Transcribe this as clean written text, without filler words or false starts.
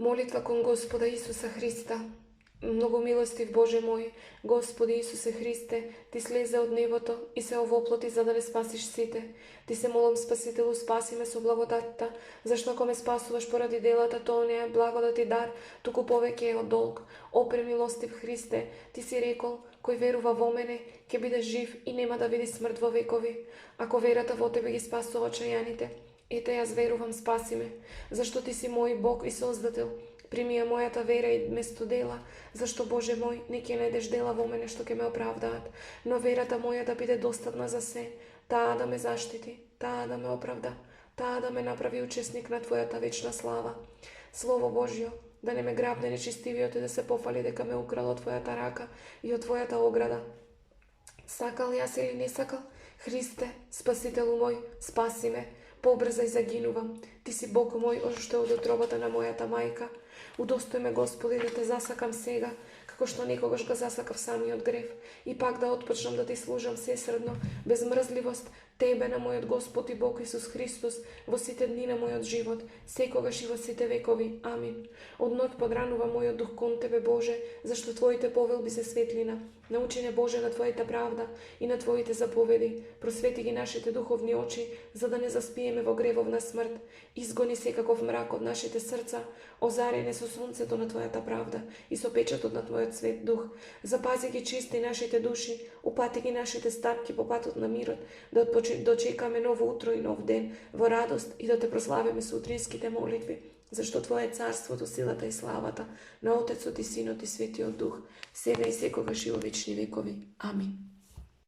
Молитва кон Господа Исуса Христа. Много милостив Боже мой, Господи Исусе Христе, Ти слезе од небото и се овоплоти за да не спасиш сите. Ти се молам, Спасителу, спаси ме со благодатта, зашто ако ме спасуваш поради делата, тоа не е благодат и дар, туку повеќе е од долг. О премилостив Христе, Ти си рекол, кој верува во мене, ќе биде жив и нема да види смрт во векови. Ако верата во Тебе ги спасува очајаните, ете јас верувам, спаси ме, зашто Ти си мој Бог и Создател. Прими ја мојата вера и место дела, зашто Боже мој, не ќе најдеш дела во мене што ќе ме оправдаат, но верата моја да биде достапна за се, таа да ме заштити, таа да ме оправда, таа да ме направи учесник на Твојата вечна слава. Слово Божјо, да не ме грабне нечистивиот и да се пофали дека ме украл од Твојата рака и од Твојата ограда. Сакал јас или не сакал, Христе, Спасителу мој, спаси ме, побрзај, загинувам. Ти си Бог мој, ошто е од утробата на мојата мајка. Удостој ме, Господи, да Те засакам сега, како што некогаш го засакав самиот грев, и пак да отпочнам да Ти служам сесредно, без мрзливост, Тебе на мојот Господ и Бог Исус Христос, во сите дни на мојот живот, секогаш и во сите векови. Амин. Од ноќ подранува мојот дух кон Тебе, Боже, зашто Твоите повелби се светлина. Научи не, Боже, на Твојата правда и на Твоите заповеди. Просвети ги нашите духовни очи, за да не заспиеме во гревовна смрт. Изгони секаков мрак од нашите срца, озарене со сонцето на Твојата правда и со печатот на Твојот свет дух. Запази ги чисти нашите души, упати ги нашите стапки по патот на мирот, да дочекаме ново утро и нов ден во радост и да Те прославиме со утринските молитви, зашто Твое е царството, силата и славата на Отецот и Синот и Светиот Дух, сега и секогаш и во вечни векови. Амин.